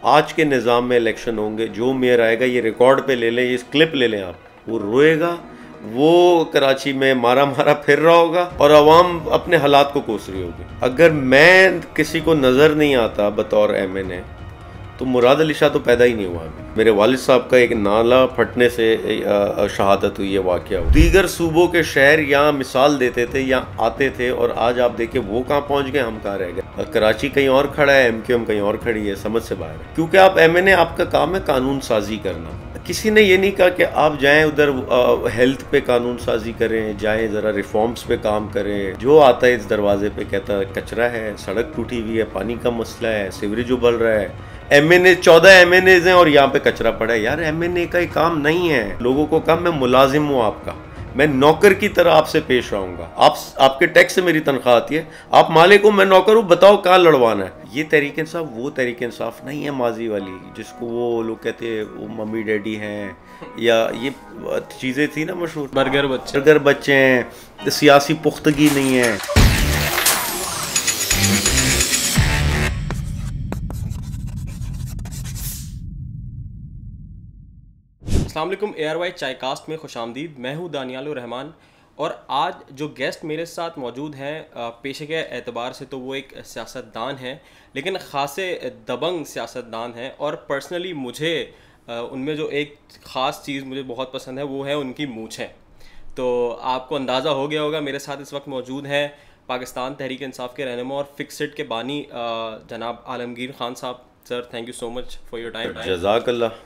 आज के निज़ाम में इलेक्शन होंगे, जो मेयर आएगा ये रिकॉर्ड पे ले लें, ये क्लिप ले लें आप, वो रोएगा, वो कराची में मारा मारा फिर रहा होगा और अवाम अपने हालात को कोस रही होगी। अगर मैं किसी को नज़र नहीं आता बतौर MNA तो मुराद अली शाह तो पैदा ही नहीं हुआ अभी। मेरे वालिद साहब का एक नाला फटने से शहादत हुई है, वाक़या हुआ। दीगर सूबों के शहर यहाँ मिसाल देते थे, यहाँ आते थे, और आज आप देखिए वो कहाँ पहुँच गए, हम कहाँ रह गए। कराची कहीं और खड़ा है, MQM कहीं और खड़ी है, समझ से बाहर है। क्योंकि आप MNA, आपका काम है कानून साजी करना। किसी ने ये नहीं कहा कि आप जाएं उधर हेल्थ पे कानून साजी करें, जाएं ज़रा रिफॉर्म्स पे काम करें। जो आता है इस दरवाजे पे कहता है कचरा है, सड़क टूटी हुई है, पानी का मसला है, सीवरेज उबल रहा है। MNA 14 MNAs हैं और यहाँ पे कचरा पड़ा है। यार MNA का ही काम नहीं है। लोगों को कहा मैं मुलाजिम हूँ आपका, मैं नौकर की तरह आपसे पेश आऊँगा। आपके टैक्स से मेरी तनख्वाह आती है, आप मालिक हो, मैं नौकर हूँ, बताओ कहाँ लड़वाना है। ये तहरीक इंसाफ वो तहरीक इंसाफ नहीं है माजी वाली, जिसको वो लोग कहते हैं वो मम्मी डैडी हैं, या ये चीज़ें थी ना मशहूर, बर्गर बच्चे हैं, सियासी पुख्तगी नहीं है। अस्सलाम वालेकुम, ARY चायकास्ट में खुशामदीद। मैं हूँ दानियाल रहमान और आज जो गेस्ट मेरे साथ मौजूद हैं पेशे के एतबार से तो वो एक सियासतदान हैं, लेकिन ख़ासे दबंग सियासतदान हैं। और पर्सनली मुझे उनमें जो एक ख़ास चीज़ मुझे बहुत पसंद है वो है उनकी मूंछें। तो आपको अंदाज़ा हो गया होगा, मेरे साथ इस वक्त मौजूद हैं पाकिस्तान तहरीक इंसाफ के रहनुमा और फिक्सिट के बानी जनाब आलमगीर खान साहब। Sir, thank you so much for your time. जज़ाकल्लाह,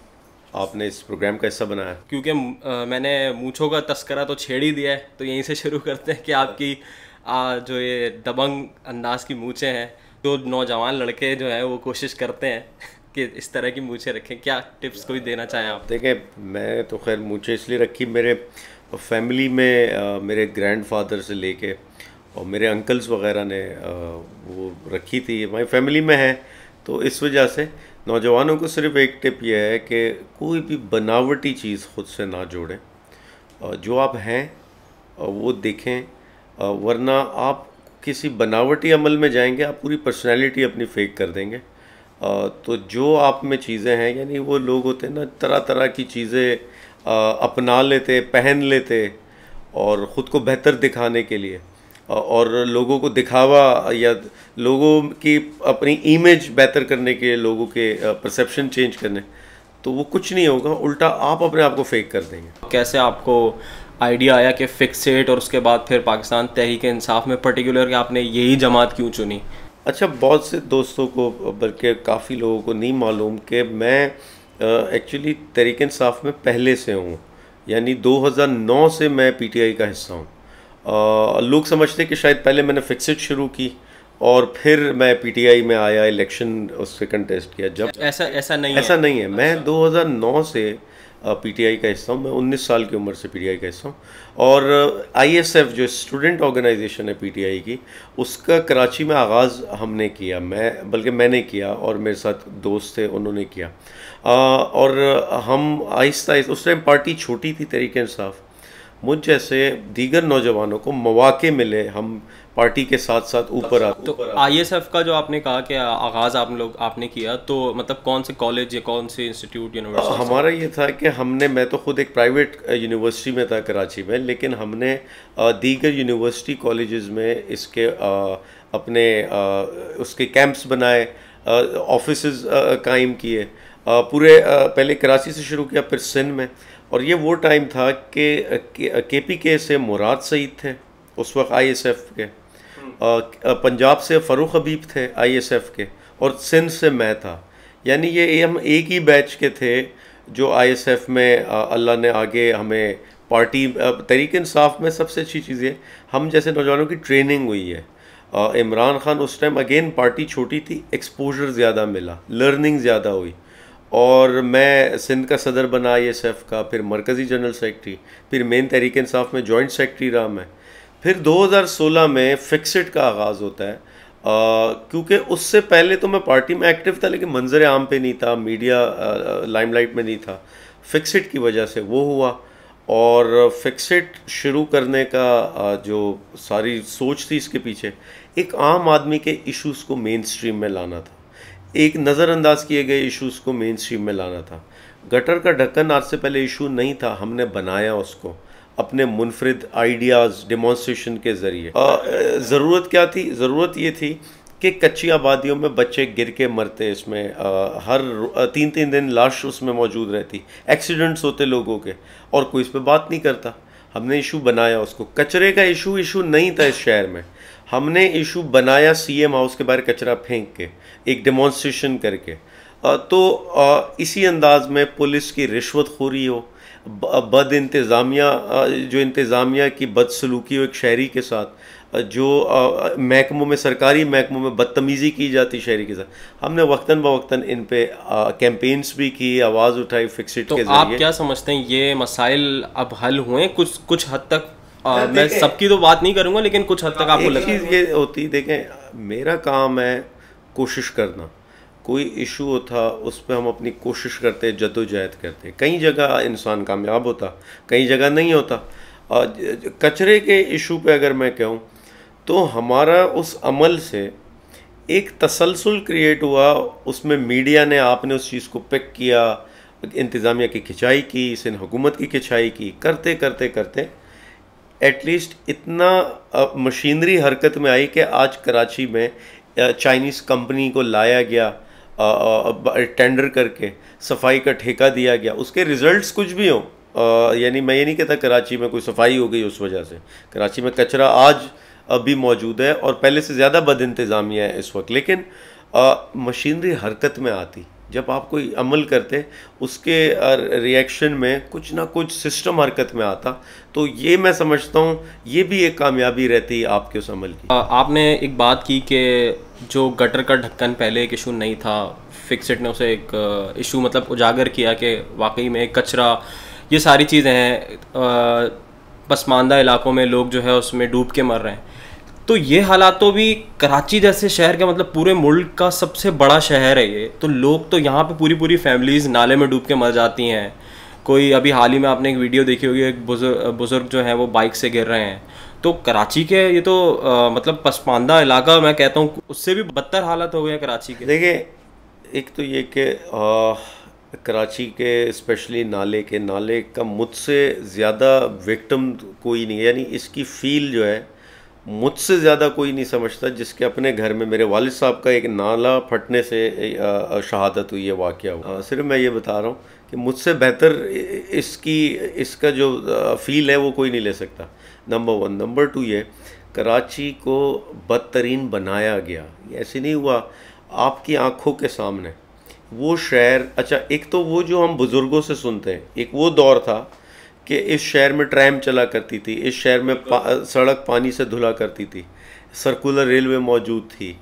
आपने इस प्रोग्राम का हिस्सा बनाया। क्योंकि मैंने मूंछों का तस्करा तो छेड़ ही दिया है, तो यहीं से शुरू करते हैं कि आपकी जो ये दबंग अंदाज की मूंछें हैं, जो नौजवान लड़के जो हैं वो कोशिश करते हैं कि इस तरह की मूंछें रखें, क्या टिप्स कोई देना चाहें आप? देखें, मैं तो खैर मूंछें इसलिए रखी, मेरे फैमिली में मेरे ग्रैंडफादर से लेके और मेरे अंकल्स वगैरह ने वो रखी थी, हमारी फैमिली में है। तो इस वजह से नौजवानों को सिर्फ एक टिप यह है कि कोई भी बनावटी चीज़ ख़ुद से ना जोड़ें, जो आप हैं वो देखें, वरना आप किसी बनावटी अमल में जाएंगे, आप पूरी पर्सनैलिटी अपनी फेक कर देंगे। तो जो आप में चीज़ें हैं, यानी वो लोग होते हैं ना तरह तरह की चीज़ें अपना लेते, पहन लेते, और ख़ुद को बेहतर दिखाने के लिए और लोगों को दिखावा या लोगों की अपनी इमेज बेहतर करने के लिए, लोगों के परसेप्शन चेंज करने, तो वो कुछ नहीं होगा, उल्टा आप अपने आप को फेक कर देंगे। कैसे आपको आइडिया आया कि फिक्सिट और उसके बाद फिर पाकिस्तान तहरीक इंसाफ में पर्टिकुलर कि आपने यही जमात क्यों चुनी? अच्छा, बहुत से दोस्तों को, बल्कि काफ़ी लोगों को नहीं मालूम कि मैं एक्चुअली तहरीक इंसाफ में पहले से हूँ, यानी 2009 से मैं PTI का हिस्सा हूँ। लोग समझते कि शायद पहले मैंने फिक्सिट शुरू की और फिर मैं PTI में आया, इलेक्शन उससे कंटेस्ट किया। जब ऐसा नहीं है। मैं 2009 से PTI का हिस्सा हूँ। मैं 19 साल की उम्र से PTI का हिस्सा हूँ। और ISF जो स्टूडेंट ऑर्गेनाइजेशन है PTI की, उसका कराची में आगाज़ हमने किया, बल्कि मैंने किया और मेरे साथ दोस्त थे उन्होंने किया। और हम आहिस्ता आहिस्ता, उस टाइम पार्टी छोटी थी तहरीक इंसाफ, मुझ जैसे दीगर नौजवानों को मौके मिले, हम पार्टी के साथ साथ ऊपर आते। तो ISF का जो आपने कहा कि आगाज़ आपने किया, तो मतलब कौन से कॉलेज या कौन से इंस्टीट्यूट, यूनिवर्सिटी? हमारा ये था कि मैं तो खुद एक प्राइवेट यूनिवर्सिटी में था कराची में, लेकिन हमने दीगर यूनिवर्सिटी कॉलेजेस में इसके अपने उसके कैंप्स बनाए, ऑफिसेज कायम किए, पूरे पहले कराची से शुरू किया, फिर सिंध में। और ये वो टाइम था कि KPK से मुराद सईद थे उस वक्त ISF के, पंजाब से फ़रूख हबीब थे ISF के, और सिंध से मैं था। यानी ये हम एक ही बैच के थे जो ISF में अल्लाह ने आगे हमें पार्टी तहरीक इंसाफ में सबसे अच्छी चीज़ है, हम जैसे नौजवानों की ट्रेनिंग हुई है। इमरान खान उस टाइम, अगेन पार्टी छोटी थी, एक्सपोजर ज़्यादा मिला, लर्निंग ज़्यादा हुई, और मैं सिंध का सदर बना ISF का, फिर मरकज़ी जनरल सेक्रेटरी, फिर मेन तहरीक इंसाफ में जॉइंट सेक्रेटरी रहा मैं। फिर 2016 में फिक्सिट का आगाज़ होता है, क्योंकि उससे पहले तो मैं पार्टी में एक्टिव था लेकिन मंजर आम पे नहीं था, मीडिया लाइमलाइट में नहीं था। फिक्सिट की वजह से वो हुआ, और फिक्सिट शुरू करने का जो सारी सोच थी इसके पीछे, एक आम आदमी के इश्यूज़ को मेन स्ट्रीम में लाना था। एक नज़रअंदाज किए गए इश्यूज़ को मेन स्ट्रीम में लाना था। गटर का ढक्कन आज से पहले इशू नहीं था, हमने बनाया उसको अपने मुनफरिद आइडियाज़ डेमोन्स्ट्रेशन के ज़रिए। ज़रूरत क्या थी? ज़रूरत ये थी कि कच्ची आबादियों में बच्चे गिर के मरते, इसमें हर 3-3 दिन लाश उसमें मौजूद रहती, एक्सीडेंट्स होते लोगों के, और कोई इस पर बात नहीं करता। हमने इशू बनाया उसको। कचरे का इशू नहीं था इस शहर में, हमने इशू बनाया सीएम हाउस के बाहर कचरा फेंक के, एक डेमोन्स्ट्रेशन करके। तो इसी अंदाज में पुलिस की रिश्वतखोरी हो, बद इंतज़ामिया, जो इंतज़ामिया की बदसलूकी हो एक शहरी के साथ, जो महकमों में, सरकारी महकमों में बदतमीज़ी की जाती शहरी के साथ, हमने वक्तन बवक्तन इन पे कैंपेन्स भी की, आवाज़ उठाई फिक्स इट के जरिए। आप क्या समझते हैं ये मसाइल अब हल हुए कुछ हद तक? मैं सबकी तो बात नहीं करूंगा, लेकिन कुछ हद तक आपको लगता है? चीज़ ये होती, देखें मेरा काम है कोशिश करना। कोई इशू होता उस पर हम अपनी कोशिश करते, जद्दोजहद करते। कई जगह इंसान कामयाब होता, कई जगह नहीं होता। कचरे के इशू पे अगर मैं कहूँ तो हमारा उस अमल से एक तसलसल क्रिएट हुआ, उसमें मीडिया ने, आपने उस चीज़ को पिक किया, इंतज़ामिया की खिंचाई की, सिंध हुकूमत की खिंचाई की, करते करते करते एटलीस्ट इतना मशीनरी हरकत में आई कि आज कराची में चाइनीज़ कंपनी को लाया गया, टेंडर करके सफाई का ठेका दिया गया। उसके रिजल्ट्स कुछ भी हों, यानी मैं ये नहीं कहता कराची में कोई सफाई हो गई उस वजह से। कराची में कचरा आज अभी मौजूद है और पहले से ज़्यादा बद इंतज़ामिया है इस वक्त, लेकिन मशीनरी हरकत में आती, जब आप कोई अमल करते उसके रिएक्शन में कुछ ना कुछ सिस्टम हरकत में आता, तो ये मैं समझता हूँ ये भी एक कामयाबी रहती है आपके उस अमल की। आपने एक बात की कि जो गटर का ढक्कन पहले एक इशू नहीं था, फिक्सिट ने उसे एक इशू मतलब उजागर किया कि वाकई में कचरा, ये सारी चीज़ें हैं, पसमानदा इलाकों में लोग जो है उसमें डूब के मर रहे हैं। तो ये हालात तो भी कराची जैसे शहर का, मतलब पूरे मुल्क का सबसे बड़ा शहर है ये, तो लोग तो यहाँ पे पूरी फैमिलीज़ नाले में डूब के मर जाती हैं। कोई अभी हाल ही में आपने एक वीडियो देखी होगी, एक बुज़ुर्ग जो है वो बाइक से गिर रहे हैं। तो कराची के ये तो मतलब पसमानदा इलाका, मैं कहता हूँ उससे भी बदतर हालत हो गए कराची के। देखिए, एक तो ये कि कराची के स्पेशली नाले का मुझसे ज़्यादा विक्टिम कोई नहीं है, यानी इसकी फील जो है मुझसे ज़्यादा कोई नहीं समझता, जिसके अपने घर में मेरे वालिद साहब का एक नाला फटने से शहादत हुई है, वाक़या हुआ। सिर्फ मैं ये बता रहा हूँ कि मुझसे बेहतर इसका जो फ़ील है वो कोई नहीं ले सकता, नंबर 1। नंबर 2 ये, कराची को बदतरीन बनाया गया, ऐसे नहीं हुआ, आपकी आँखों के सामने वो शहर। अच्छा, एक तो वो जो हम बुज़ुर्गों से सुनते हैं, एक वो दौर था कि इस शहर में ट्रैम चला करती थी, इस शहर में सड़क पानी से धुला करती थी, सर्कुलर रेलवे मौजूद थी,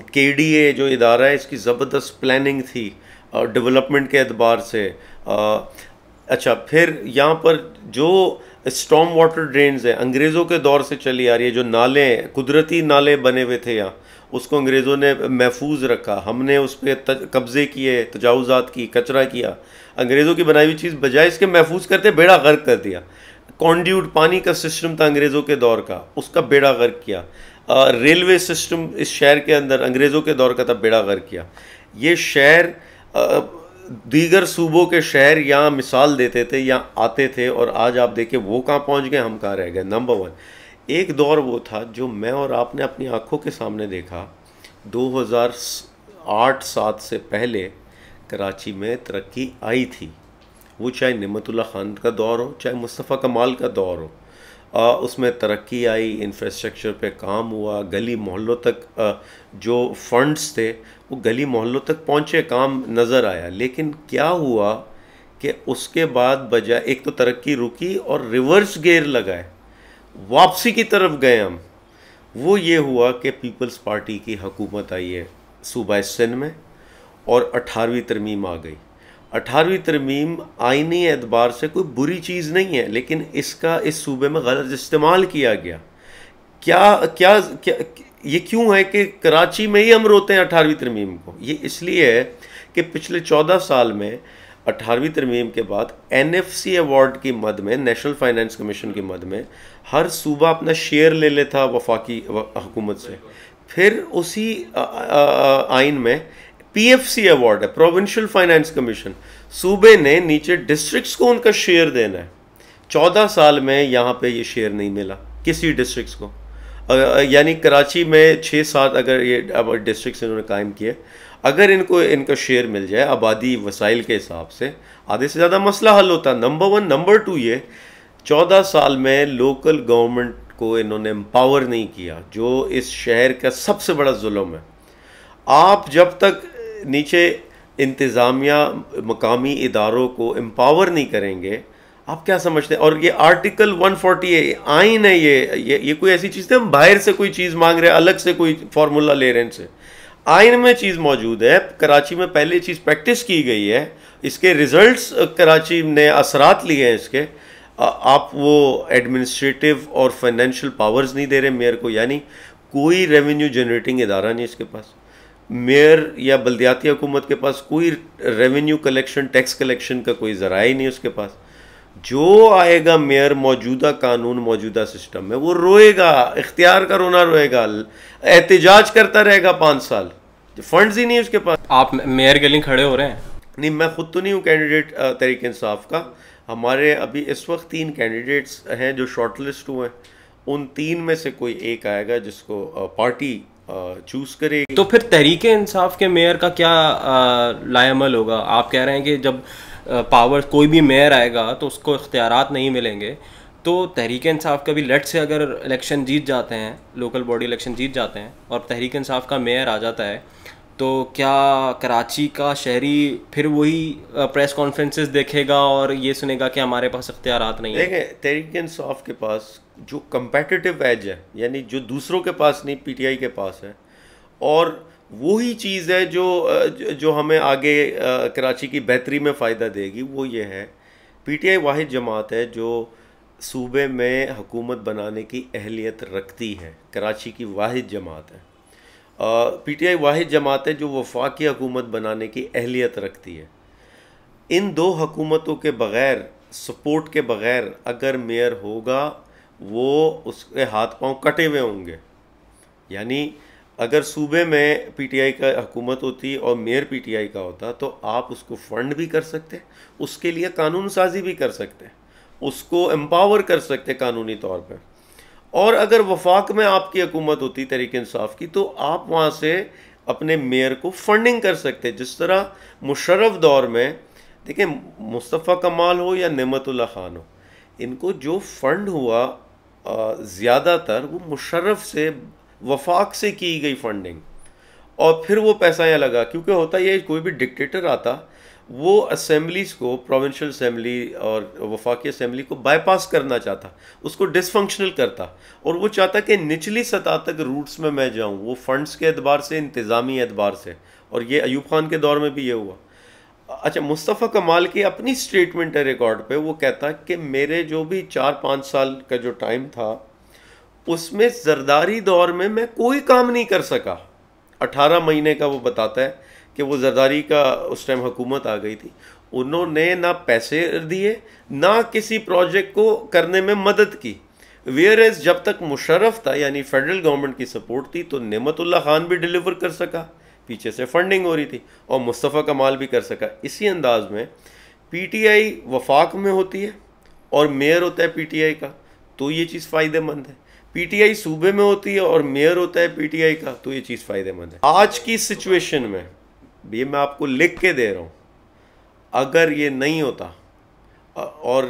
KDA जो इदारा है इसकी ज़बरदस्त प्लानिंग थी डेवलपमेंट के एतबार से। अच्छा, फिर यहाँ पर जो स्टॉर्म वाटर ड्रेन्स हैं अंग्रेज़ों के दौर से चली आ रही है, जो नाले कुदरती नाले बने हुए थे यहाँ, उसको अंग्रेज़ों ने महफूज रखा, हमने उस पर कब्ज़े किए, तजावुज़ात की, कचरा किया। अंग्रेज़ों की बनाई हुई चीज़ बजाय इसके महफूज करते बेड़ा गर्क कर दिया। कॉन्ड्यूट पानी का सिस्टम था अंग्रेज़ों के दौर का, उसका बेड़ा गर्क किया। रेलवे सिस्टम इस शहर के अंदर अंग्रेज़ों के दौर का था, बेड़ा गर्क किया। ये शहर दीगर सूबों के शहर यहाँ मिसाल देते थे, यहाँ आते थे, और आज आप देखें वो कहाँ पहुँच गए, हम कहाँ रह गए। नंबर 1, एक दौर वो था जो मैं और आपने अपनी आंखों के सामने देखा। 2008-7 से पहले कराची में तरक्की आई थी, वो चाहे निमतुल्लाह खान का दौर हो, चाहे मुस्तफ़ा कमाल का दौर हो, उसमें तरक्की आई, इंफ्रास्ट्रक्चर पे काम हुआ, गली मोहल्लों तक जो फंड्स थे वो गली मोहल्लों तक पहुँचे, काम नज़र आया। लेकिन क्या हुआ कि उसके बाद बजाय, एक तो तरक्की रुकी और रिवर्स गेयर लगाए, वापसी की तरफ गए हम। वो ये हुआ कि पीपल्स पार्टी की हुकूमत आई है सूबा सिंध में और 18वीं तरमीम आ गई। 18वीं तरमीम आईनी एतबार से कोई बुरी चीज़ नहीं है, लेकिन इसका इस सूबे में गलत इस्तेमाल किया गया। क्या ये क्यों है कि कराची में ही हम रोते हैं 18वीं तरमीम को? ये इसलिए है कि पिछले 14 साल में 18वीं तरमीम के बाद NFC अवार्ड की मद में, नेशनल फाइनेंस कमीशन की मद में, हर सूबा अपना शेयर ले लेता वफाकी हुकूमत से। फिर उसी आइन में पीएफसी अवार्ड है, प्रोविंशियल फाइनेंस कमीशन, सूबे ने नीचे डिस्ट्रिक्ट्स को उनका शेयर देना है। 14 साल में यहाँ पे ये शेयर नहीं मिला किसी डिस्ट्रिक्ट्स को, यानी कराची में 6-7 अगर ये अब डिस्ट्रिक्ट्स इन्होंने कायम किए, अगर इनको इनका शेयर मिल जाए आबादी वसाइल के हिसाब से, आधे से ज़्यादा मसला हल होता। नंबर 1। नंबर 2 ये 14 साल में लोकल गवर्नमेंट को इन्होंने एम्पावर नहीं किया, जो इस शहर का सबसे बड़ा जुल्म है। आप जब तक नीचे इंतज़ामिया मकामी इदारों को एम्पावर नहीं करेंगे, आप क्या समझते हैं? और ये आर्टिकल 148 आइन है, ये कोई ऐसी चीज़ नहीं हम बाहर से कोई चीज़ मांग रहे हैं, अलग से कोई फार्मूला ले रहे हैं इनसे। आइन में चीज़ मौजूद है, कराची में पहले चीज़ प्रैक्टिस की गई है, इसके रिजल्ट्स कराची ने असरात लिए हैं इसके। आप वो एडमिनिस्ट्रेटिव और फाइनेंशियल पावर्स नहीं दे रहे मेयर को, यानी कोई रेवेन्यू जनरेटिंग इदारा नहीं इसके पास। मेयर या बल्दियाती हुकूमत के पास कोई रेवेन्यू कलेक्शन, टैक्स कलेक्शन का कोई ज़राया ही नहीं उसके पास। जो आएगा मेयर मौजूदा कानून, मौजूदा सिस्टम में, वो रोएगा, इख्तियार का रोना रोएगा, एहतजाज करता रहेगा 5 साल। फंड्स ही नहीं उसके पास। आप मेयर के लिए खड़े हो रहे हैं? नहीं, मैं खुद तो नहीं हूँ कैंडिडेट तहरीक इंसाफ का। हमारे अभी इस वक्त 3 कैंडिडेट्स हैं जो शॉर्टलिस्ट हुए हैं। उन 3 में से कोई एक आएगा जिसको पार्टी चूज करेगी। तो फिर तहरीक इंसाफ के मेयर का क्या लायमल होगा? आप कह रहे हैं कि जब पावर कोई भी मेयर आएगा तो उसको इख्तियारात नहीं मिलेंगे, तो तहरीक इंसाफ का भी लेट से अगर इलेक्शन जीत जाते हैं, लोकल बॉडी इलेक्शन जीत जाते हैं और तहरीक इंसाफ का मेयर आ जाता है, तो क्या कराची का शहरी फिर वही प्रेस कॉन्फ्रेंसेस देखेगा और ये सुनेगा कि हमारे पास इख्तियारात नहीं है? देखें, तहरीक इंसाफ के पास जो कंपेटिटिव एज है, यानी जो दूसरों के पास नहीं, पीटीआई के पास है, और वही चीज़ है जो हमें आगे कराची की बेहतरी में फ़ायदा देगी। वो ये है, पीटीआई वाहिद जमात है जो सूबे में हुकूमत बनाने की अहलियत रखती है। कराची की वाहिद जमात है। पीटीआई वाहिद जमात है जो वफाकी हुकूमत बनाने की अहलियत रखती है। इन 2 हुकूमतों के बग़ैर, सपोर्ट के बग़ैर अगर मेयर होगा, वो उसके हाथ पांव कटे हुए होंगे। यानी अगर सूबे में पीटीआई का हुकूमत होती और मेयर पीटीआई का होता, तो आप उसको फंड भी कर सकते, उसके लिए कानून साजी भी कर सकते, उसको एम्पावर कर सकते कानूनी तौर पे। और अगर वफाक में आपकी हुकूमत होती तहरीक इंसाफ की, तो आप वहाँ से अपने मेयर को फंडिंग कर सकते, जिस तरह मुशर्रफ दौर में, देखिए मुस्तफ़ा कमाल हो या नेमतुल्लाह खान हो, इनको जो फंड हुआ ज़्यादातर वो मुशर्रफ से, वफाक से की गई फंडिंग, और फिर वो पैसा यहाँ लगा। क्योंकि होता ये, कोई भी डिक्टेटर आता वो असेंबलीज़ को, प्रोविंशियल असेंबली और वफाकी असेंबली को बाईपास करना चाहता, उसको डिसफंक्शनल करता, और वो चाहता कि निचली सतह तक रूट्स में मैं जाऊँ, वो फंड्स के एतबार से, इंतज़ामी एतबार से। और ये अयूब खान के दौर में भी ये हुआ। अच्छा, मुस्तफ़ा कमाल की अपनी स्टेटमेंट है रिकॉर्ड पे, वो कहता कि मेरे जो भी 4-5 साल का जो टाइम था, उसमें जरदारी दौर में मैं कोई काम नहीं कर सका। 18 महीने का वो बताता है कि वो जरदारी का उस टाइम हुकूमत आ गई थी, उन्होंने ना पैसे दिए, ना किसी प्रोजेक्ट को करने में मदद की। वेयरएज जब तक मुशर्रफ था, यानी फेडरल गवर्नमेंट की सपोर्ट थी, तो नेमतुल्लाह खान भी डिलीवर कर सका, पीछे से फंडिंग हो रही थी, और मुस्तफ़ा कमाल भी कर सका। इसी अंदाज में पीटीआई वफाक में होती है और मेयर होता है पीटीआई का, तो ये चीज़ फ़ायदेमंद है। पीटीआई सूबे में होती है और मेयर होता है पीटीआई का, तो ये चीज़ फ़ायदेमंद है। आज की सिचुएशन में, ये मैं आपको लिख के दे रहा हूँ, अगर ये नहीं होता, और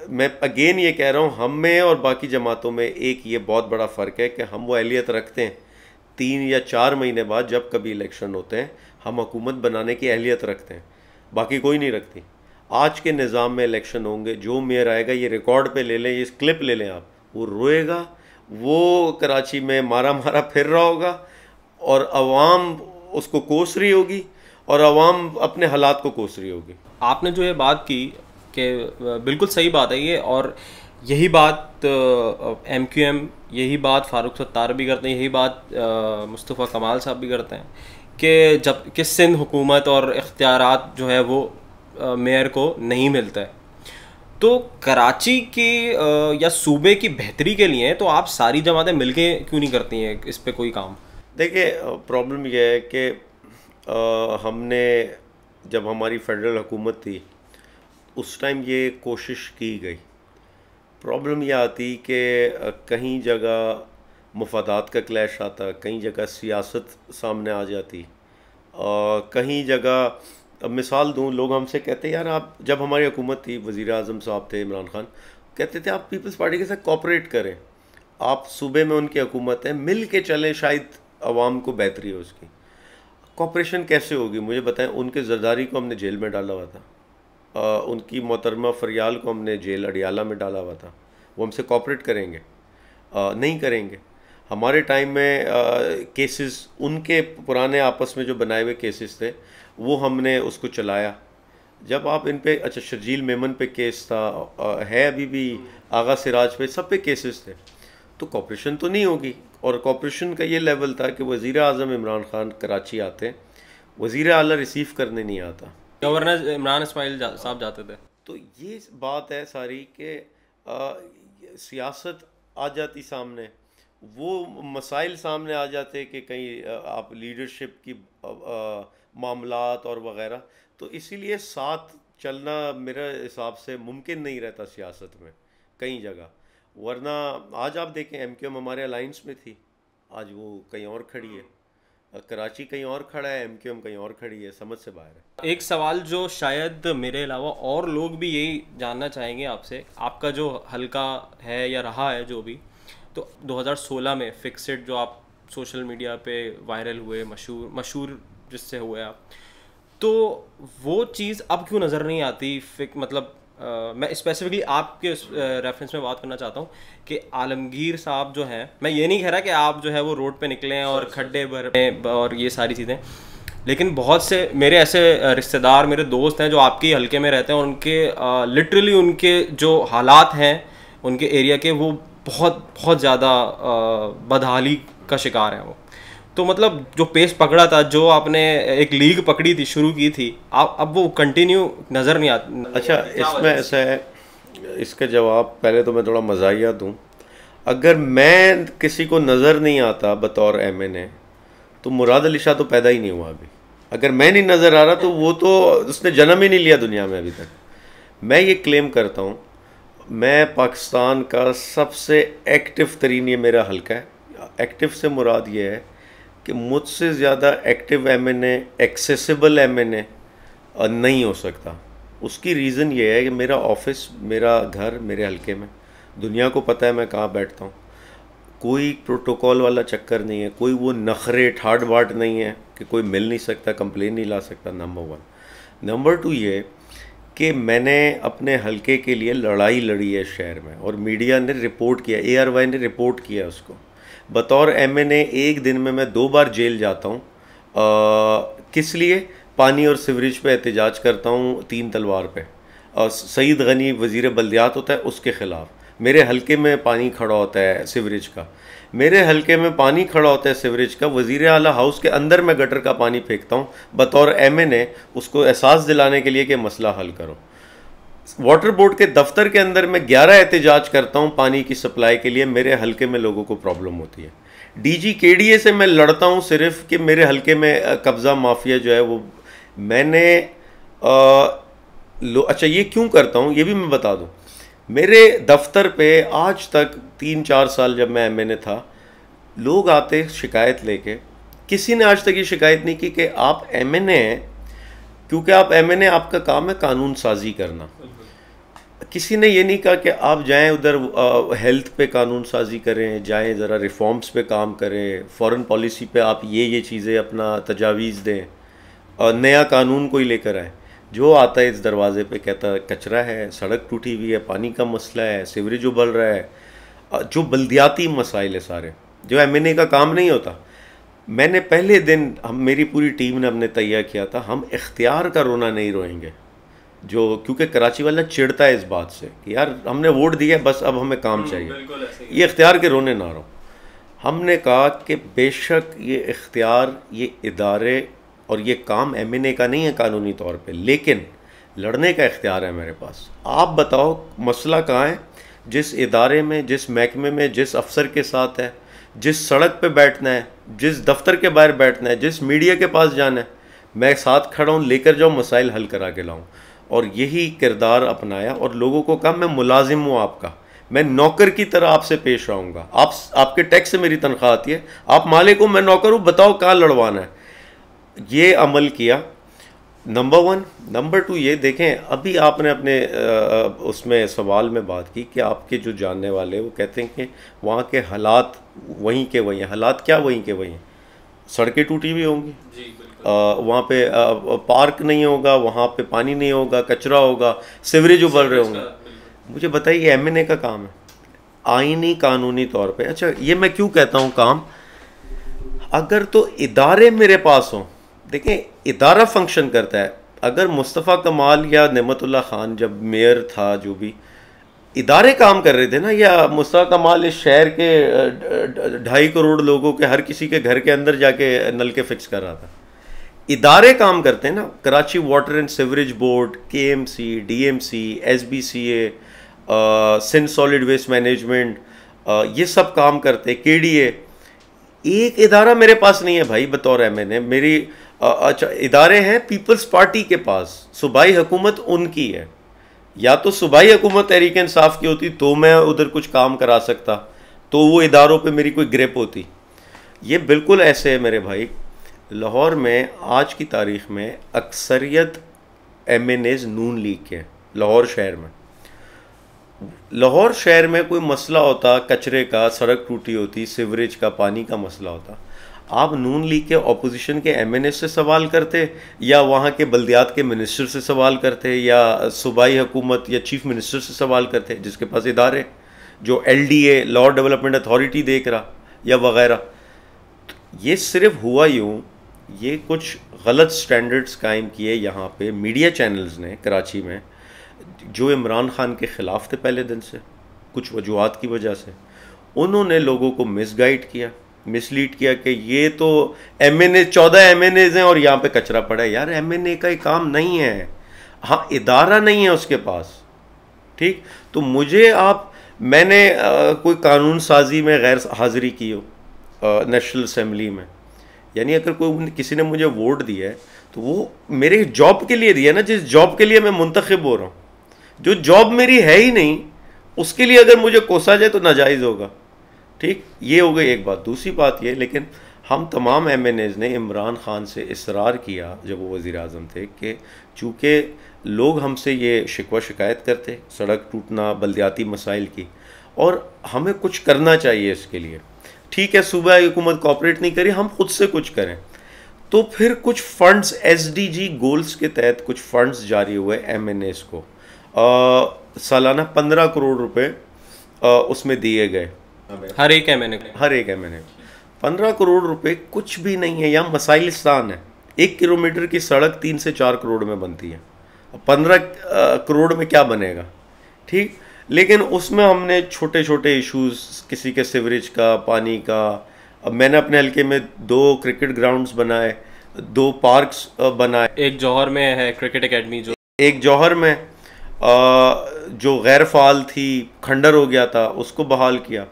मैं अगेन ये कह रहा हूँ, हम में और बाकी जमातों में एक ये बहुत बड़ा फ़र्क है कि हम वो अहलियत रखते हैं 3 या 4 महीने बाद जब कभी इलेक्शन होते हैं, हम हुकूमत बनाने की अहलियत रखते हैं, बाकी कोई नहीं रखती। आज के निज़ाम में इलेक्शन होंगे, जो मेयर आएगा, ये रिकॉर्ड पे ले लें, ये क्लिप ले लें आप, वो रोएगा, वो कराची में मारा मारा फिर रहा होगा, और अवाम उसको कोस रही होगी, और अवाम अपने हालात को कोस रही होगी। आपने जो ये बात की कि बिल्कुल सही बात है ये, और यही बात MQM, यही बात फारूक सत्तार भी करते हैं, यही बात मुस्तफ़ा कमाल साहब भी करते हैं कि जब कि सिंध हुकूमत और इख्तियारात जो है वो मेयर को नहीं मिलता है, तो कराची की या सूबे की बेहतरी के लिए तो आप सारी जमातें मिलके क्यों नहीं करती हैं इस पे कोई काम? देखिए प्रॉब्लम यह है कि हमने जब हमारी फेडरल हुकूमत थी उस टाइम ये कोशिश की गई। प्रॉब्लम यह आती कि कहीं जगह मफादात का क्लैश आता, कहीं जगह सियासत सामने आ जाती, कहीं जगह अब मिसाल दूं, लोग हमसे कहते यार आप, जब हमारी हुकूमत थी वज़ीर आज़म साहब थे इमरान खान, कहते थे आप पीपल्स पार्टी के साथ कोऑपरेट करें, आप सूबे में उनकी हुकूमत है, मिल के चलें, शायद आवाम को बेहतरी हो उसकी। कोऑपरेशन कैसे होगी मुझे बताएं। उनके जरदारी को हमने जेल में डाला हुआ था, उनकी मोहतरमा फरियाल को हमने जेल अडियाला में डाला हुआ था, वो हमसे कोऑपरेट करेंगे? नहीं करेंगे। हमारे टाइम में केसेस, उनके पुराने आपस में जो बनाए हुए केसेस थे वो हमने उसको चलाया। जब आप इन पे, अच्छा शर्जील मेमन पे केस था, है अभी भी, आगा सिराज पे, सब पे केसेस थे, तो कॉपरेशन तो नहीं होगी। और कॉपरेशन का ये लेवल था कि वज़ीर आज़म इमरान खान कराची आते, वज़ीर आला रिसीव करने नहीं आता, गवर्नर इमरान इस्माइल साहब जाते थे। तो ये बात है सारी कि सियासत आ जाती सामने, वो मसाइल सामने आ जाते कि कहीं आप लीडरशिप की मामलात और वग़ैरह, तो इसीलिए साथ चलना मेरे हिसाब से मुमकिन नहीं रहता सियासत में कई जगह। वरना आज आप देखें एमक्यूएम हमारे अलाइंस में थी, आज वो कहीं और खड़ी है, कराची कहीं और खड़ा है, एमक्यूएम कहीं और खड़ी है, समझ से बाहर है। एक सवाल जो शायद मेरे अलावा और लोग भी यही जानना चाहेंगे आपसे, आपका जो हल्का है या रहा है जो भी, तो 2016 में फिक्सेड जो आप सोशल मीडिया पे वायरल हुए, मशहूर जिससे हुए आप, तो वो चीज़ अब क्यों नज़र नहीं आती? मतलब मैं स्पेसिफिकली आपके रेफरेंस में बात करना चाहता हूँ कि आलमगीर साहब जो हैं, मैं ये नहीं कह रहा कि आप जो है वो रोड पे निकलें और खड्डे भरें और ये सारी चीज़ें, लेकिन बहुत से मेरे ऐसे रिश्तेदार, मेरे दोस्त हैं जो आपके हल्के में रहते हैं, और उनके लिटरली उनके जो हालात हैं उनके एरिया के, वो बहुत बहुत ज़्यादा बदहाली का शिकार हैं वो। तो मतलब जो पेस पकड़ा था, जो आपने एक लीग पकड़ी थी, शुरू की थी, आप अब वो कंटिन्यू नज़र नहीं आती। अच्छा, इसमें ऐसा है, इसका जवाब पहले तो मैं थोड़ा मज़ाहिया दूँ। अगर मैं किसी को नज़र नहीं आता बतौर एमएनए, तो मुराद अली शाह तो पैदा ही नहीं हुआ अभी। अगर मैं नहीं नज़र आ रहा तो वो तो उसने जन्म ही नहीं लिया दुनिया में अभी तक। मैं ये क्लेम करता हूँ, मैं पाकिस्तान का सबसे एक्टिव तरीन, ये मेरा हल्का है, एक्टिव से मुराद ये है कि मुझसे ज़्यादा एक्टिव एमएनए, एक्सेसिबल एमएनए नहीं हो सकता। उसकी रीज़न ये है कि मेरा ऑफिस, मेरा घर मेरे हल्के में, दुनिया को पता है मैं कहाँ बैठता हूँ, कोई प्रोटोकॉल वाला चक्कर नहीं है, कोई वो नखरे ठाट बाट नहीं है कि कोई मिल नहीं सकता, कंप्लेन नहीं ला सकता, नंबर 1। नंबर 2 ये कि मैंने अपने हल्के के लिए लड़ाई लड़ी है शहर में, और मीडिया ने रिपोर्ट किया, ARY ने रिपोर्ट किया उसको। बतौर एमएनए एक दिन में मैं 2 बार जेल जाता हूँ। किस लिए? पानी और सिवरेज पे एहतजाज करता हूँ 3 तलवार पे। सईद गनी वज़ीर बल्दियात होता है, उसके ख़िलाफ़ मेरे हल्के में पानी खड़ा होता है सिवरेज का, मेरे हल्के में पानी खड़ा होता है सिवरेज का, वज़ीर आला हाउस के अंदर मैं गटर का पानी फेंकता हूँ बतौर एमएनए, उसको एहसास दिलाने के लिए कि मसला हल करो। वाटर बोर्ड के दफ्तर के अंदर मैं 11 एहतजाज करता हूँ पानी की सप्लाई के लिए, मेरे हल्के में लोगों को प्रॉब्लम होती है। DG KDA से मैं लड़ता हूँ सिर्फ कि मेरे हल्के में कब्ज़ा माफिया जो है वो मैंने अच्छा ये क्यों करता हूँ ये भी मैं बता दूँ। मेरे दफ्तर पे आज तक 3-4 साल जब मैं एमएनए था, लोग आते शिकायत लेके, किसी ने आज तक ये शिकायत नहीं की कि आप एमएनए हैं, क्योंकि आप एमएनए, आपका काम है कानून साजी करना। किसी ने ये नहीं कहा कि आप जाएं उधर हेल्थ पे कानून साजी करें, जाएं ज़रा रिफॉर्म्स पे काम करें, फॉरेन पॉलिसी पे आप ये चीज़ें अपना तजावीज़ दें, नया कानून कोई लेकर आए। जो आता है इस दरवाज़े पे कहता है कचरा है, सड़क टूटी हुई है, पानी का मसला है, सीवरेज उबल रहा है, जो बल्दियाती मसाइल है सारे, जो एमएनए का काम नहीं होता। मैंने पहले दिन, मेरी पूरी टीम ने हमने तैयार किया था, हम इख्तियार का रोना नहीं रोएंगे, जो क्योंकि कराची वाला चिढ़ता है इस बात से कि यार हमने वोट दिया, बस अब हमें काम चाहिए, ये इख्तियार के रोने ना रो। हमने कहा कि बेशक ये इख्तियार, ये इदारे और ये काम एमएनए का नहीं है कानूनी तौर पे, लेकिन लड़ने का इख्तियार है मेरे पास। आप बताओ मसला कहाँ है, जिस इदारे में, जिस महकमे में, जिस अफसर के साथ है, जिस सड़क पे बैठना है, जिस दफ्तर के बाहर बैठना है, जिस मीडिया के पास जाना है, मैं साथ खड़ा हूँ, लेकर जाऊँ, मसाइल हल करा के लाऊँ। और यही किरदार अपनाया और लोगों को कहा मैं मुलाजिम हूँ आपका, मैं नौकर की तरह आपसे पेश आऊँगा। आपके टैक्स से मेरी तनख्वाह आती है, आप मालिक हो, मैं नौकर हूँ, बताओ कहाँ लड़वाना है। ये अमल किया, नंबर 1। नंबर 2 ये देखें, अभी आपने अपने उसमें सवाल में बात की कि आपके जो जानने वाले वो कहते हैं कि वहाँ के हालात वहीं के वहीं हैं। हालात क्या वहीं के वहीं हैं? सड़कें टूटी हुई होंगी, वहाँ पे पार्क नहीं होगा, वहाँ पे पानी नहीं होगा, कचरा होगा, सीवरेज उबल रहे होंगे। मुझे बताइए, एमएनए का काम है आईनी कानूनी तौर पे। अच्छा, ये मैं क्यों कहता हूँ काम, अगर तो इदारे मेरे पास हों, देखें इदारा फंक्शन करता है। अगर मुस्तफ़ा कमाल या नेमतुल्लाह खान जब मेयर था, जो भी इदारे काम कर रहे थे ना, या मुस्तफ़ा कमाल इस शहर के 2.5 करोड़ लोगों के हर किसी के घर के अंदर जाके नल के फिक्स कर रहा था। इदारे काम करते हैं ना, Karachi water and sewerage board, KMC, DMC, SBCA, Sindh solid waste management, ये सब काम करते हैं, केडीए। एक इदारा मेरे पास नहीं है भाई बतौर एमएनए। मेरी अच्छा इदारे हैं पीपल्स पार्टी के पास, सूबाई हुकूमत उनकी है। या तो सूबाई हुकूमत तहरीक इंसाफ की होती तो मैं उधर कुछ काम करा सकता, तो वो इदारों पे मेरी कोई ग्रिप होती। ये बिल्कुल ऐसे है मेरे भाई, लाहौर में आज की तारीख़ में अक्सरियत एमएनएज़ नून लीग के हैं। लाहौर शहर में कोई मसला होता, कचरे का, सड़क टूटी होती, सीवरेज का, पानी का मसला होता, आप नून लीग के अपोजिशन के एमएनए से सवाल करते, या वहाँ के बल्दियात के मिनिस्टर से सवाल करते, या सूबाई हुकूमत या चीफ मिनिस्टर से सवाल करते, जिसके पास इदारे जो एलडीए लॉ डेवलपमेंट अथॉरिटी देख रहा, या वगैरह। ये सिर्फ हुआ यूँ, ये कुछ गलत स्टैंडर्ड्स कायम किए यहाँ पे मीडिया चैनल्स ने कराची में, जो इमरान खान के ख़िलाफ़ थे पहले दिन से, कुछ वजूहात की वजह से। उन्होंने लोगों को मिसगाइड किया, मिसलीड किया कि ये तो एमएनए 14 एमएनएज़ हैं और यहाँ पे कचरा पड़ा है। यार एमएनए का ही काम नहीं है, हाँ इदारा नहीं है उसके पास, ठीक। तो मुझे मैंने कोई कानून साजी में गैर हाज़िरी की हो नेशनल असम्बली में, यानी अगर कोई किसी ने मुझे वोट दिया है तो वो मेरे जॉब के लिए दिया ना, जिस जॉब के लिए मैं मुंतखब हो रहा हूँ। जो जॉब मेरी है ही नहीं उसके लिए अगर मुझे कोसा जाए तो नाजायज़ होगा, ठीक। ये हो गई एक बात। दूसरी बात ये, लेकिन हम तमाम एमएनएज़ ने इमरान खान से इसरार किया जब वो वज़ीर आज़म थे कि चूँकि लोग हमसे ये शिकवा शिकायत करते सड़क टूटना, बल्दियाती मसाइल की, और हमें कुछ करना चाहिए इसके लिए। ठीक है, सूबाई हुकूमत कोऑपरेट नहीं करी, हम खुद से कुछ करें। तो फिर कुछ फंड्स एसडीजी गोल्स के तहत कुछ फंड्स जारी हुए एमएनएज़ को, सालाना 15 करोड़ रुपए उसमें दिए गए हर एक एमएनए 15 करोड़ रुपए कुछ भी नहीं है। यहाँ मसाइलिस्तान है, 1 किलोमीटर की सड़क 3 से 4 करोड़ में बनती है, 15 करोड़ में क्या बनेगा, ठीक। लेकिन उसमें हमने छोटे छोटे इश्यूज़, किसी के सीवरेज का, पानी का। अब मैंने अपने हल्के में 2 क्रिकेट ग्राउंड्स बनाए, 2 पार्क्स बनाए। एक जौहर में है क्रिकेट एकेडमी, जो एक जौहर में जो गैर फ़ाल थी, खंडर हो गया था, उसको बहाल किया।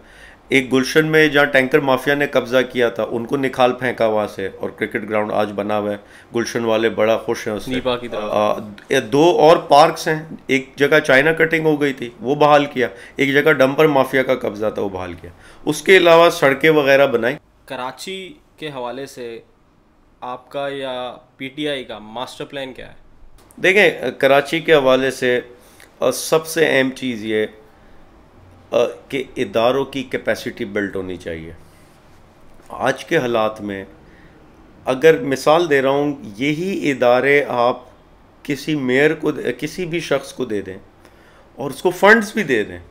एक गुलशन में जहाँ टैंकर माफिया ने कब्ज़ा किया था, उनको निकाल फेंका वहाँ से, और क्रिकेट ग्राउंड आज बना हुआ है। गुलशन वाले बड़ा खुश हैं उससे। 2 और पार्क्स हैं, एक जगह चाइना कटिंग हो गई थी, वो बहाल किया। एक जगह डंपर माफिया का कब्ज़ा था, वो बहाल किया। उसके अलावा सड़कें वगैरह बनाई। कराची के हवाले से आपका या पीटीआई का मास्टर प्लान क्या है? देखें, कराची के हवाले से सबसे अहम चीज़ ये कि इदारों की कैपेसिटी बिल्ड होनी चाहिए। आज के हालात में, अगर मिसाल दे रहा हूँ, यही इदारे आप किसी मेयर को, किसी भी शख्स को दे दें और उसको फंड्स भी दे दें,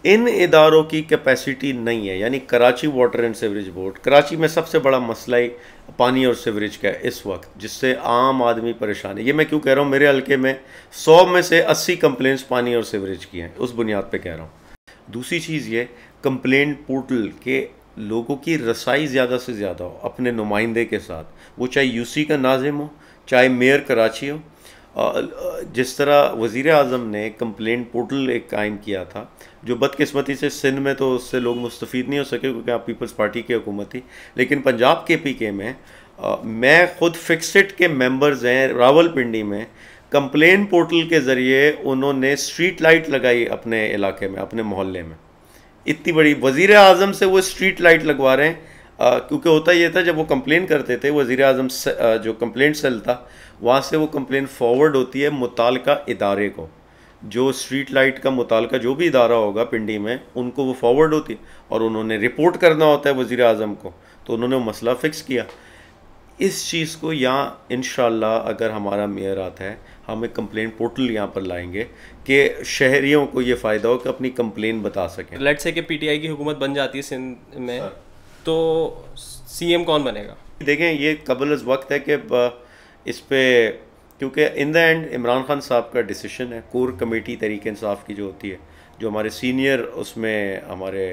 इन इदारों की कैपेसिटी नहीं है। यानी Karachi water and sewerage board, Karachi में सबसे बड़ा मसला ही पानी और सीवरेज का है इस वक्त, जिससे आम आदमी परेशान है। ये मैं क्यों कह रहा हूँ, मेरे हल्के में 100 में से 80 कंप्लेंट्स पानी और सीवरेज की हैं, उस बुनियाद पे कह रहा हूँ। दूसरी चीज़ ये, कंप्लेंट पोर्टल के लोगों की रसाई ज़्यादा से ज़्यादा हो अपने नुमाइंदे के साथ, वो चाहे यूसी का नाजिम हो, चाहे मेयर कराची हो, जिस तरह वज़ीर आज़म ने कंप्लेंट पोर्टल एक कायम किया था, जो बदकिस्मती से सिंध में तो उससे लोग मुस्तफ़ीद नहीं हो सके क्योंकि आप पीपल्स पार्टी की हुकूमत थी, लेकिन पंजाब के पीके में मैं ख़ुद फिक्सिट के मेंबर्स हैं रावलपिंडी में, कंप्लेन पोर्टल के ज़रिए उन्होंने स्ट्रीट लाइट लगाई अपने इलाके में, अपने मोहल्ले में। इतनी बड़ी वज़ीर आज़म से वो स्ट्रीट लाइट लगवा रहे हैं, क्योंकि होता ये था जब वो कंप्लेन करते थे वज़ीर आज़म जो कंप्लेंट सेल था वहाँ से वो कंप्लेन फॉरवर्ड होती है मुताल्लिका इदारे को, जो स्ट्रीट लाइट का मुताल्लिका जो भी इदारा होगा पिंडी में उनको वो फॉरवर्ड होती है और उन्होंने रिपोर्ट करना होता है वज़ीर आज़म को, तो उन्होंने वो मसला फ़िक्स किया। इस चीज़ को यहाँ इंशाल्लाह अगर हमारा मेयर आता है हम एक कंप्लेन पोर्टल यहाँ पर लाएंगे कि शहरियों को ये फ़ायदा हो कि अपनी कंप्लेन बता सकें। लेट से कि पीटीआई की हुकूमत बन जाती है सिंध में, तो सीएम कौन बनेगा? देखें ये कबल अज़ वक्त है कि इस पे, क्योंकि in the end Imran Khan साहब का डिसीशन है, कोर कमेटी तहरीक इंसाफ की जो होती है, जो हमारे सीनियर उसमें हमारे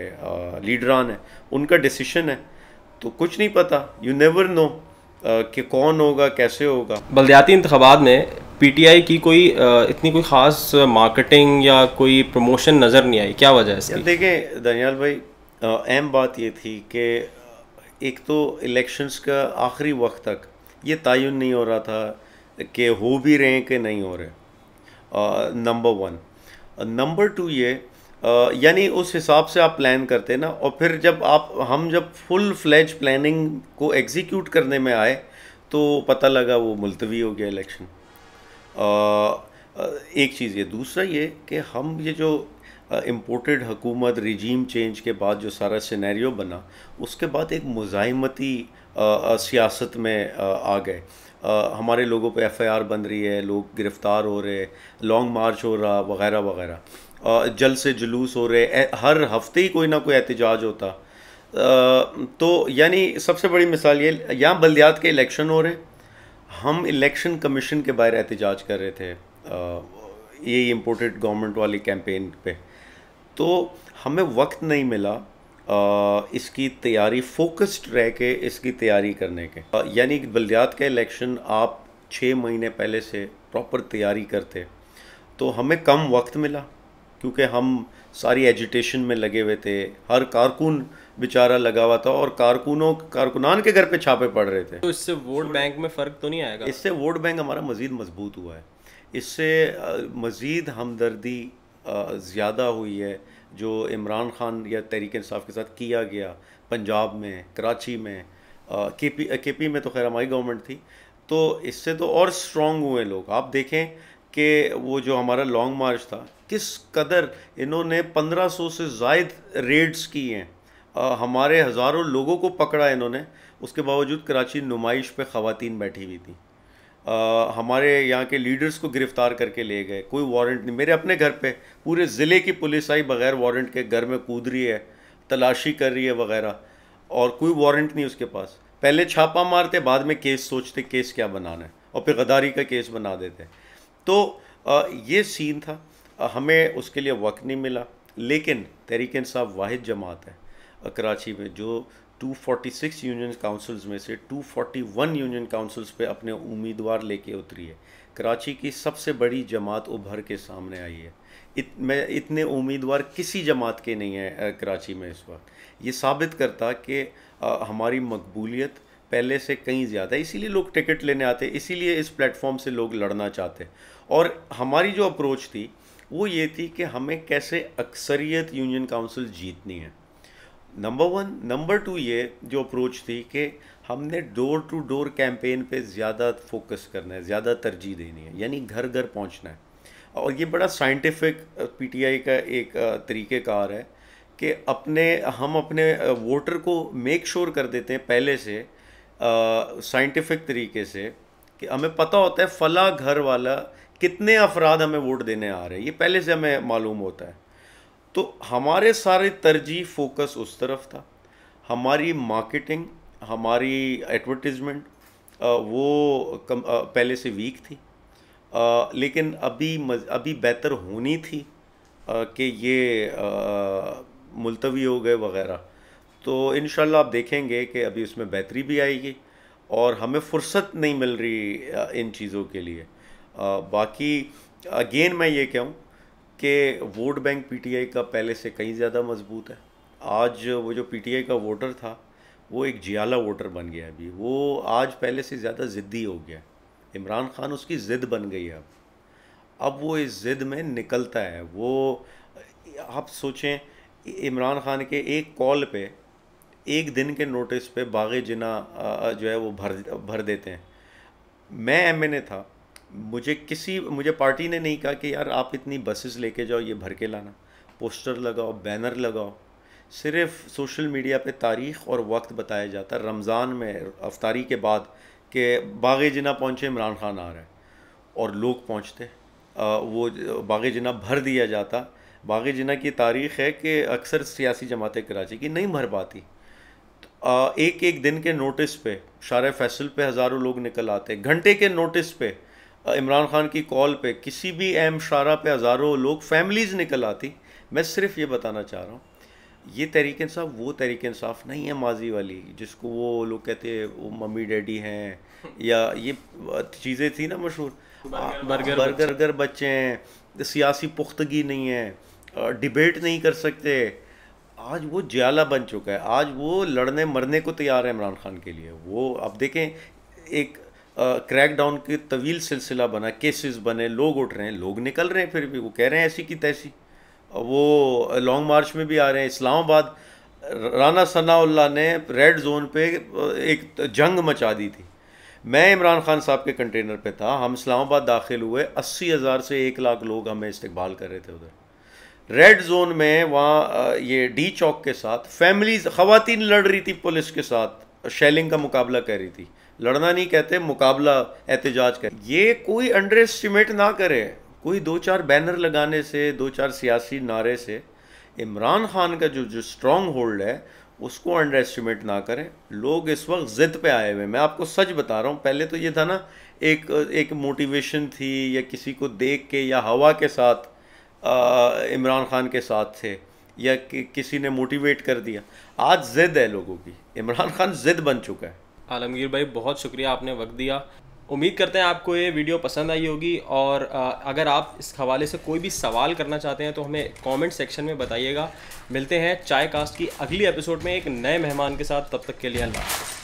लीडरान हैं उनका डिसीशन है, तो कुछ नहीं पता, यू नेवर नो कि कौन होगा कैसे होगा। बल्दियाती इंतखाबात में पीटीआई की कोई इतनी कोई ख़ास मार्केटिंग या कोई प्रमोशन नज़र नहीं आई, क्या वजह है इसकी? देखें दानियाल भाई, अहम बात ये थी कि एक तो इलेक्शंस का आखिरी वक्त तक ये तयन नहीं हो रहा था कि हो भी रहे हैं कि नहीं हो रहे, नंबर वन। नंबर टू ये यानी उस हिसाब से आप प्लान करते ना, और फिर जब हम जब फुल फ्लेज प्लानिंग को एग्जीक्यूट करने में आए तो पता लगा वो मुलतवी हो गया इलेक्शन। एक चीज़ ये, दूसरा ये कि हम ये जो इम्पोर्टेड हुकूमत रिजीम चेंज के बाद जो सारा सिनेरियो बना, उसके बाद एक मुज़ाहिमती सियासत में आ गए। हमारे लोगों पे एफआईआर बन रही है, लोग गिरफ़्तार हो रहे, लॉन्ग मार्च हो रहा वगैरह वगैरह, जल से जुलूस हो रहे, हर हफ्ते ही कोई ना कोई एहतजाज होता। तो यानी सबसे बड़ी मिसाल ये, यहाँ बल्दियात के इलेक्शन हो रहे, हम इलेक्शन कमीशन के बाहर एहतजाज कर रहे थे ये इम्पोर्टेड गवर्नमेंट वाली कैंपेन पे, तो हमें वक्त नहीं मिला इसकी तैयारी, फोकस्ड रह के इसकी तैयारी करने के। यानी बल्दियात का इलेक्शन आप 6 महीने पहले से प्रॉपर तैयारी करते तो हमें कम वक्त मिला, क्योंकि हम सारी एजिटेशन में लगे हुए थे, हर कारकुन बेचारा लगा हुआ था और कारकुनान के घर पे छापे पड़ रहे थे। तो इससे वोट बैंक में फ़र्क तो नहीं आएगा? इससे वोट बैंक हमारा मज़ीद मजबूत हुआ है, इससे मज़ीद हमदर्दी ज़्यादा हुई है जो इमरान खान या तहरीक इंसाफ के साथ किया गया पंजाब में, कराची में, केपी में तो खैर हमारी गवर्नमेंट थी, तो इससे तो और स्ट्रॉन्ग हुए लोग। आप देखें कि वो जो हमारा लॉन्ग मार्च था, किस कदर इन्होंने 1500 से ज़ायद रेड्स की हैं, हमारे हज़ारों लोगों को पकड़ा इन्होंने, उसके बावजूद कराची नुमाइश पे ख़वातीन बैठी हुई थी, हमारे यहाँ के लीडर्स को गिरफ़्तार करके ले गए, कोई वारंट नहीं। मेरे अपने घर पे पूरे ज़िले की पुलिस आई बग़ैर वारंट के, घर में कूद रही है, तलाशी कर रही है वगैरह, और कोई वारंट नहीं उसके पास। पहले छापा मारते, बाद में केस सोचते केस क्या बनाना है, और फिर गद्दारी का केस बना देते। तो ये सीन था, हमें उसके लिए वक्त नहीं मिला, लेकिन तहरीक इंसाफ वाहिद जमात है कराची में जो 246 यूनियन काउंसिल्स में से 241 यूनियन काउंसिल्स पे अपने उम्मीदवार लेके उतरी है। कराची की सबसे बड़ी जमात उभर के सामने आई है। इतने उम्मीदवार किसी जमात के नहीं हैं कराची में इस वक्त। ये साबित करता कि हमारी मकबूलियत पहले से कहीं ज़्यादा है, इसीलिए लोग टिकट लेने आते, इसीलिए इस प्लेटफॉर्म से लोग लड़ना चाहते। और हमारी जो अप्रोच थी वो ये थी कि हमें कैसे अक्सरियत यूनियन काउंसिल जीतनी है, नंबर वन। नंबर टू ये जो अप्रोच थी कि हमने डोर टू डोर कैंपेन पे ज़्यादा फोकस करना है, ज़्यादा तरजीह देनी है, यानी घर घर पहुंचना है। और ये बड़ा साइंटिफिक पीटीआई का एक तरीक़ेकार है कि हम अपने वोटर को मेक श्योर कर देते हैं पहले से साइंटिफिक तरीके से, कि हमें पता होता है फ़ला घर वाला कितने अफराद हमें वोट देने आ रहे हैं, ये पहले से हमें मालूम होता है। तो हमारे सारे तरजीह फोकस उस तरफ था। हमारी मार्केटिंग, हमारी एडवर्टीज़मेंट वो पहले से वीक थी, लेकिन अभी बेहतर होनी थी कि ये मुलतवी हो गए वगैरह। तो इंशाल्लाह आप देखेंगे कि अभी उसमें बेहतरी भी आएगी और हमें फ़ुर्सत नहीं मिल रही इन चीज़ों के लिए। बाकी अगेन मैं ये कहूँ कि वोट बैंक पीटीआई का पहले से कहीं ज़्यादा मजबूत है। आज वो जो पीटीआई का वोटर था वो एक जियाला वोटर बन गया। अभी वो आज पहले से ज़्यादा ज़िद्दी हो गया। इमरान खान उसकी ज़िद बन गई है। अब वो इस ज़िद में निकलता है। वो आप सोचें, इमरान खान के एक कॉल पे, एक दिन के नोटिस पे बाग़े जिना जो है वो भर देते हैं। मैं एमएनए था, मुझे पार्टी ने नहीं कहा कि यार आप इतनी बसेस लेके जाओ, ये भर के लाना, पोस्टर लगाओ, बैनर लगाओ। सिर्फ सोशल मीडिया पे तारीख़ और वक्त बताया जाता है रमज़ान में अफ्तारी के बाद कि बाग़े जिना पहुँचे, इमरान खान आ रहा है, और लोग पहुँचते। वो बाग़े जिना भर दिया जाता। बाग़े जिना की तारीख़ है कि अक्सर सियासी जमातें कराची की नहीं भर पाती। एक एक दिन के नोटिस पे शारे फैसल पे हज़ारों लोग निकल आते। घंटे के नोटिस पे इमरान खान की कॉल पे किसी भी अहम शारा पे हज़ारों लोग, फैमिलीज़ निकल आती। मैं सिर्फ ये बताना चाह रहा हूँ, ये तहरीक इंसाफ वो तहरीक इंसाफ नहीं है माजी वाली जिसको वो लोग कहते हैं वो मम्मी डैडी हैं, या ये चीज़ें थी ना मशहूर, बर्गर बच्चे हैं, सियासी पुख्तगी नहीं है, डिबेट नहीं कर सकते। आज वो जियाला बन चुका है। आज वो लड़ने मरने को तैयार है इमरान खान के लिए। वो अब देखें, एक क्रैकडाउन के तवील सिलसिला बना, केसेस बने, लोग उठ रहे हैं, लोग निकल रहे हैं, फिर भी वो कह रहे हैं ऐसी की तैसी। वो लॉन्ग मार्च में भी आ रहे हैं। इस्लामाबाद, राना सनाउल्लाह ने रेड जोन पे एक जंग मचा दी थी। मैं इमरान खान साहब के कंटेनर पे था, हम इस्लामाबाद दाखिल हुए, 80,000 से 1 लाख लोग हमें इस्तकबाल कर रहे थे उधर रेड जोन में। वहाँ ये डी चौक के साथ फैमिलीज, ख़वातीन लड़ रही थी पुलिस के साथ, शेलिंग का मुकाबला कर रही थी। लड़ना नहीं कहते, मुकाबला एहतजाज कर। ये कोई अंडर एस्टिमेट ना करे। कोई 2-4 बैनर लगाने से, 2-4 सियासी नारे से इमरान खान का जो स्ट्रॉन्ग होल्ड है उसको अंडर एस्टिमेट ना करें। लोग इस वक्त ज़िद पे आए हुए। मैं आपको सच बता रहा हूँ, पहले तो ये था ना, एक मोटिवेशन थी, या किसी को देख के या हवा के साथ इमरान खान के साथ थे, या किसी ने मोटिवेट कर दिया। आज ज़िद है लोगों की। इमरान खान ज़िद बन चुका है। आलमगीर भाई, बहुत शुक्रिया, आपने वक्त दिया। उम्मीद करते हैं आपको ये वीडियो पसंद आई होगी, और अगर आप इस हवाले से कोई भी सवाल करना चाहते हैं तो हमें कमेंट सेक्शन में बताइएगा। मिलते हैं चाय कास्ट की अगली एपिसोड में एक नए मेहमान के साथ। तब तक के लिए अल्लाह हाफ़िज़।